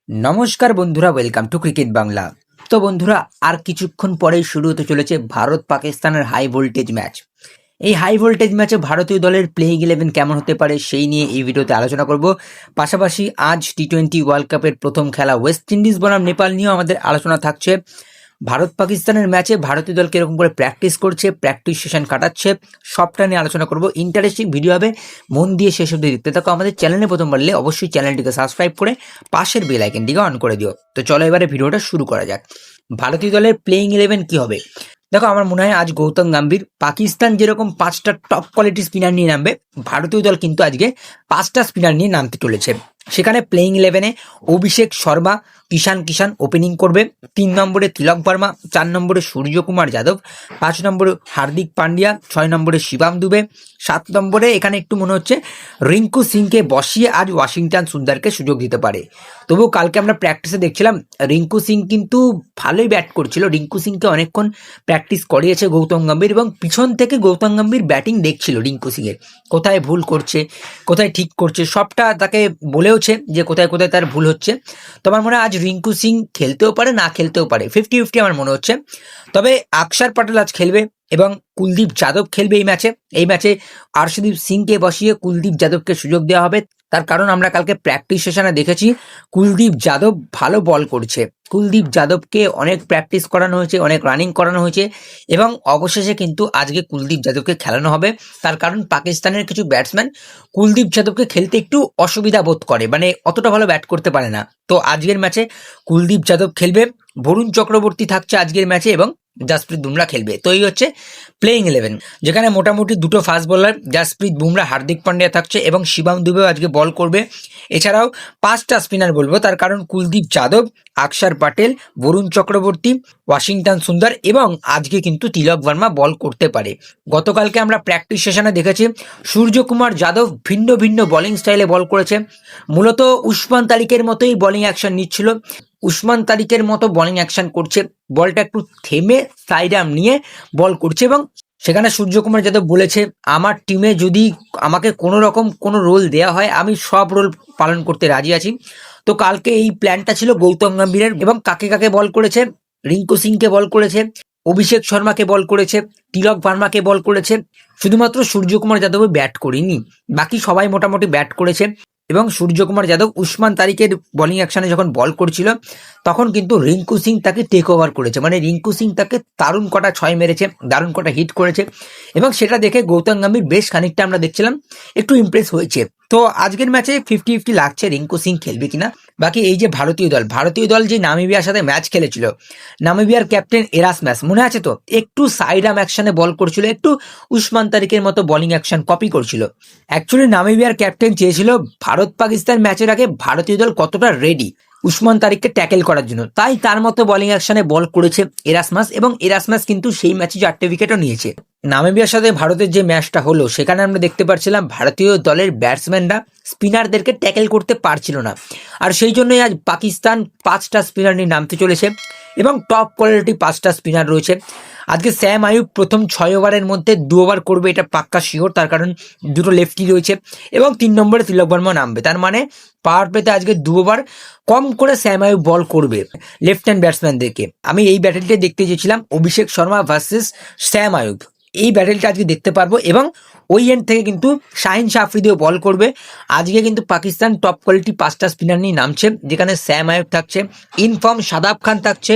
নমস্কার বন্ধুরা, welcome to cricket Bangla. তো বন্ধুরা, আর কিছুক্ষণ পরেই শুরু হতে চলেছে ভারত পাকিস্তানের হাই ভোল্টেজ ম্যাচ। এই হাই ভোল্টেজ ম্যাচে ভারতীয় দলের প্লেইং 11 কেমন হতে পারে সেই নিয়ে এই ভিডিওতে আলোচনা করব। পাশাপাশি আজ টি-20 ওয়ার্ল্ড কাপের প্রথম খেলা ওয়েস্ট ইন্ডিজ বনাম নেপাল নিয়েও আমাদের আলোচনা থাকছে। ভারত পাকিস্তানের ম্যাচে ভারতীয় দল কিরকম করে প্র্যাকটিস করছে, প্র্যাকটিস সেশন কাটাচ্ছে, সবটা নিয়ে আলোচনা করব। ইন্টারেস্টিং ভিডিও হবে, মন দিয়ে শেষ অবধি দেখতে থাকো। আমাদের চ্যানেলে প্রথম বাড়লে অবশ্যই চ্যানেলটিকে সাবস্ক্রাইব করে পাশের বেল আইকনটিকে অন করে দিও। তো চলো এবারে ভিডিওটা শুরু করা যাক। ভারতীয় দলের প্লেইং 11 কি হবে? দেখো, আমার মনে হয় আজ গৌতম গম্ভীর, পাকিস্তান যেরকম 5টা টপ কোয়ালিটি স্পিনার নিয়ে নামবে, ভারতীয় দল কিন্তু আজকে 5টা স্পিনার নিয়ে নামতে চলেছে। সেখানে প্লেইং 11-এ অভিষেক শর্মা, কিষান ওপেনিং করবে। 3 নম্বরে তিলক ভার্মা, 4 নম্বরে সূর্যকুমার যাদব, 5 নম্বরে হার্দিক পান্ডিয়া, 6 নম্বরে শিবম দুবে, 7 নম্বরে এখানে একটু মনে হচ্ছে রিঙ্কু সিংকে বসিয়ে আজ ওয়াশিংটন সুন্দরকে সুযোগ দিতে পারে। তবুও কালকে আমরা প্র্যাকটিসে দেখছিলাম রিঙ্কু সিং কিন্তু ভালোই ব্যাট করছিল। রিঙ্কু সিংকে অনেকক্ষণ প্র্যাকটিস করিয়েছে গৌতম গম্ভীর, এবং পিছন থেকে গৌতম গম্ভীর ব্যাটিং দেখছিল রিঙ্কু সিংয়ের, কোথায় ভুল করছে, কোথায় ঠিক করছে, সবটা তাকে বলেওছে যে কোথায় কোথায় তার ভুল হচ্ছে। তো আমার মনে হয় আজ রিঙ্কু সিং খেলতেও পারে, না খেলতেও পারে, 50-50 আমার মনে হচ্ছে। তবে আকসার প্যাটেল আজ খেলবে এবং কুলদীপ যাদব খেলবে এই ম্যাচে আর্শদীপ সিংকে বসিয়ে কুলদীপ যাদবকে সুযোগ দেওয়া হবে। তার কারণ আমরা কালকে প্র্যাকটিস সেশনে দেখেছি কুলদীপ যাদব ভালো বল করছে। কুলদীপ যাদবকে অনেক প্র্যাকটিস করানো হয়েছে, অনেক রানিং করানো হয়েছে, এবং অবশেষে কিন্তু আজকে কুলদীপ যাদবকে খেলানো হবে। তার কারণ পাকিস্তানের কিছু ব্যাটসম্যান কুলদীপ যাদবকে খেলতে একটু অসুবিধা বোধ করে, মানে অতটা ভালো ব্যাট করতে পারে না। তো আজকের ম্যাচে কুলদীপ যাদব খেলবে, বরুণ চক্রবর্তী থাকছে আজকের ম্যাচে, এবং জাসপ্রীত বুমরা খেলবে। তো এই হচ্ছে প্লেইং 11, যেখানে মোটামুটি দুটো ফাস্ট বোলার জাসপ্রীত বুমরা, হার্দিক পান্ডিয়া থাকছে, এবং শিবম দুবেও আজকে বল করবে। এছাড়াও 5টা স্পিনার বলবো, তার কারণ কুলদীপ যাদব, আকসার প্যাটেল, বরুণ চক্রবর্তী, ওয়াশিংটন সুন্দর, এবং আজকে কিন্তু তিলক ভার্মা বল করতে পারে। গতকালকে আমরা প্র্যাকটিস সেশনে দেখেছি সূর্যকুমার যাদব ভিন্ন ভিন্ন বোলিং স্টাইলে বল করেছে। মূলত উসমান তারিকের মতোই বোলিং অ্যাকশন নিচ্ছিল, উসমান তারিকের মতো বোলিং অ্যাকশন করছে, বলটা একটু থেমে সাইড আর্ম নিয়ে বল করছে। এবং সেখানে সূর্যকুমার যাদব বলেছে, আমার টিমে যদি আমাকে কোনো রকম কোনো রোল দেওয়া হয়, আমি সব রোল পালন করতে রাজি আছি। তো কালকে এই প্ল্যানটা ছিল গৌতম গম্ভীরের, এবং কাকে কাকে বল করেছে? রিঙ্কু সিংকে বল করেছে, অভিষেক শর্মাকে বল করেছে, তিলক ভার্মাকে বল করেছে। শুধুমাত্র সূর্যকুমার যাদব ব্যাট করেনি, বাকি সবাই মোটামুটি ব্যাট করেছে। এবং সূর্যকুমার যাদব উসমান তারিকের বোলিং অ্যাকশনে যখন বল করছিল, তখন কিন্তু রিঙ্কু সিং তাকে টেক ওভার করেছে, মানে রিঙ্কু সিং তাকে দারুণ কটা ছয় মেরেছে, দারুণ কটা হিট করেছে, এবং সেটা দেখে গৌতম গম্ভীর বেশ খানিকটা আমরা দেখছিলাম একটু ইমপ্রেস হয়েছে। তো আজকের ম্যাচে 50-50 লাগছে রিঙ্কু সিং খেলবে কিনা। বাকি এই যে ভারতীয় দল যে নামিবিয়ার সাথে ম্যাচ খেলেছিল, নামিবিয়ার ক্যাপ্টেন এরাসমাস মনে আছে তো, একটু সাইড আর্ম অ্যাকশনে বল করছিল, একটু উসমান তারিকের মতো বোলিং অ্যাকশন কপি করছিল। অ্যাকচুয়ালি নামিবিয়ার ক্যাপ্টেন চেয়েছিল ভারত পাকিস্তান ম্যাচের আগে ভারতীয় দল কতটা রেডি উসমান তারিককে ট্যাকেল করার জন্য, তাই তার মতো বোলিং অ্যাকশনে বল করেছে এরাসমাস, এবং এরাসমাস কিন্তু সেই ম্যাচে 4টে উইকেটও নিয়েছে। নামিবিয়ার সাথে ভারতের যে ম্যাচটা হলো, সেখানে আমরা দেখতে পাচ্ছিলাম ভারতীয় দলের ব্যাটসম্যানরা স্পিনারদেরকে ট্যাকেল করতে পারছিল না, আর সেই জন্যই আজ পাকিস্তান 5টা স্পিনার নিয়ে নামতে চলেছে, এবং টপ কোয়ালিটি 5টা স্পিনার রয়েছে। আজকে স্যাম আইয়ুব প্রথম 6 ওভারের মধ্যে 2 ওভার করবে, এটা পাক্কা শিওর, তার কারণ দুটো লেফটি রয়েছে, এবং 3 নম্বরে তিলক ভার্মা নামবে। তার মানে পাওয়ার প্লেতে আজকে 2 ওভার কম করে স্যাম আইয়ুব বল করবে লেফট হ্যান্ড ব্যাটসম্যানদেরকে। আমি এই ব্যাটেলটা দেখতে চেয়েছিলাম, অভিষেক শর্মা ভার্সেস স্যাম আইয়ুব, এই ব্যাটেলটা আজকে দেখতে পারবো। এবং ওই এন্ড থেকে কিন্তু শাহিন আফ্রিদিও বল করবে। আজকে কিন্তু পাকিস্তান টপ কোয়ালিটি 5টা স্পিনার নিয়ে নামছে, যেখানে স্যাম আইয়ুব থাকছে, ইনফর্ম শাদাব খান থাকছে,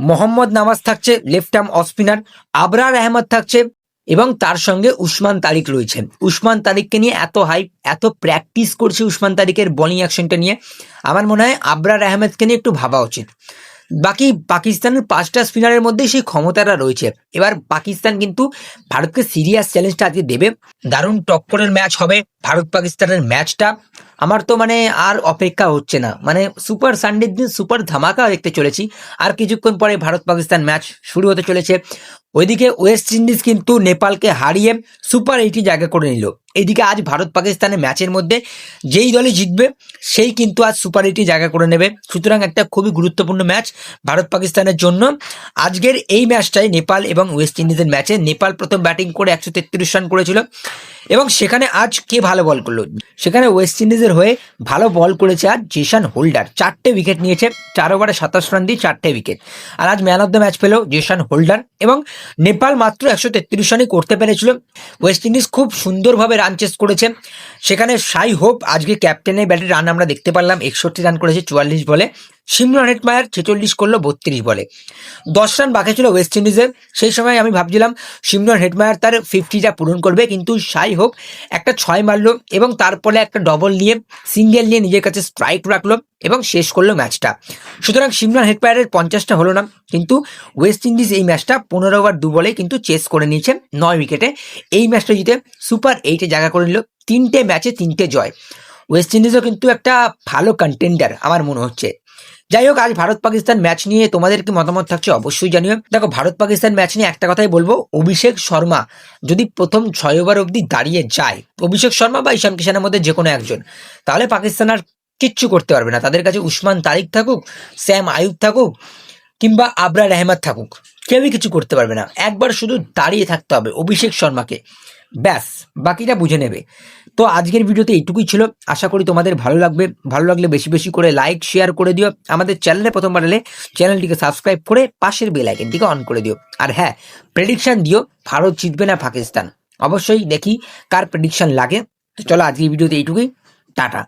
মোহাম্মদ নওয়াজ থাকছে left arm off spinner, Abrar Ahmed থাকছে, এবং তার সঙ্গে উসমান তারিক রয়েছে। উসমান তারিককে নিয়ে এত হাইপ, এত প্র্যাকটিস করছে উসমান তারিকের বোলিং অ্যাকশনটা নিয়ে, আমার মনে হয় আবরার আহমেদকে নিয়ে একটু ভাবা উচিত। বাকি পাকিস্তানের 5টা স্পিনারের মধ্যে সেই ক্ষমতাটা রয়েছে। এবার পাকিস্তান কিন্তু ভারতকে সিরিয়াস চ্যালেঞ্জটা আজকে দেবে, দারুণ টক্করের ম্যাচ হবে ভারত পাকিস্তানের ম্যাচটা। আমার তো মানে আর অপেক্ষা হচ্ছে না, মানে সুপার সানডের দিন সুপার ধামাকা দেখতে চলেছি। আর কিছুক্ষণ পরে ভারত পাকিস্তান ম্যাচ শুরু হতে চলেছে। ওইদিকে ওয়েস্ট ইন্ডিজ কিন্তু নেপালকে হারিয়ে সুপার 8 জায়গা করে নিল। এইদিকে আজ ভারত পাকিস্তানের ম্যাচের মধ্যে যেই দলে জিতবে সেই কিন্তু আজ সুপার 8 জায়গা করে নেবে। সুতরাং একটা খুবই গুরুত্বপূর্ণ ম্যাচ ভারত পাকিস্তানের জন্য। আজকের এই ম্যাচটাই নেপাল এবং ওয়েস্ট ইন্ডিজের ম্যাচে নেপাল প্রথম ব্যাটিং করে 133 রান করেছিল এবং সেখানে আজ কে ভালো বল করলো, সেখানে ওয়েস্ট ইন্ডিজের হয়ে ভালো বল করেছে আজ জেসন হোল্ডার। 4টে উইকেট নিয়েছে, 4 ওভারে 27 রান দিয়ে 4টে উইকেট। আর আজ ম্যান অফ দ্য ম্যাচ পেল জেসন হোল্ডার এবং নেপাল মাত্র 133 রানই করতে পেরেছিল। ওয়েস্ট ইন্ডিজ খুব সুন্দরভাবে রান চেস করেছে। সেখানে সাই হোপ আজকে ক্যাপ্টেনের ব্যাটে রান আমরা দেখতে পারলাম, 61 রান করেছে 44 বলে। সিমরন হেটমায়ার 46 করলো 32 বলে। 10 রান বাকি ছিল ওয়েস্ট ইন্ডিজের। সেই সময় আমি ভাবছিলাম সিমরন হেটমায়ার তার 50টা পূরণ করবে, কিন্তু সাই হোপ একটা 6 মারলো এবং তারপরে একটা ডবল নিয়ে সিঙ্গেল নিয়ে নিজের কাছে স্ট্রাইক রাখলো এবং শেষ করলো ম্যাচটা। সুতরাং সিমরন হেটমায়ারের 50টা হলো না, কিন্তু ওয়েস্ট ইন্ডিজ এই ম্যাচটা 15 ওভার 2 বলে কিন্তু চেস করে নিয়েছে 9 উইকেটে। এই ম্যাচটা জিতে সুপার 8 জায়গা করে নিল। 3টে ম্যাচে 3টে জয়। ওয়েস্ট ইন্ডিজও কিন্তু একটা ভালো কন্টেন্ডার আমার মনে হচ্ছে। যাই হোক, আজ ভারত পাকিস্তান ম্যাচ নিয়ে তোমাদের কি মতামত থাকছে অবশ্যই জানিও। দেখো, ভারত পাকিস্তান ম্যাচ নিয়ে একটা কথাই বলবো, অভিষেক শর্মা যদি প্রথম 6 ওভার অবধি দাঁড়িয়ে যায়, অভিষেক শর্মা বা ঈশান কিষানের মধ্যে যে কোনো একজন, তাহলে পাকিস্তান আর কিচ্ছু করতে পারবে না। তাদের কাছে উসমান তারিক থাকুক, স্যাম আয়ুব থাকুক কিংবা আবরার আহমেদ থাকুক, কেউই কিছু করতে পারবে না। একবার শুধু দাঁড়িয়ে থাকতে হবে অভিষেক শর্মাকে, ব্যাস বাকিটা বুঝে নেবে। তো আজকের ভিডিওতে এইটুকুই ছিল। আশা করি তোমাদের ভালো লাগবে। ভালো লাগলে বেশি বেশি করে লাইক শেয়ার করে দিও। আমাদের চ্যানেলে প্রথমবার এলে চ্যানেলটিকে সাবস্ক্রাইব করে পাশের বেল আইকনটিকে অন করে দিও। আর হ্যাঁ, প্রেডিকশন দিও ভারত জিতবে না পাকিস্তান। অবশ্যই দেখি কার প্রেডিকশন লাগে। তো চলো আজকের ভিডিওতে এইটুকুই, টাটা।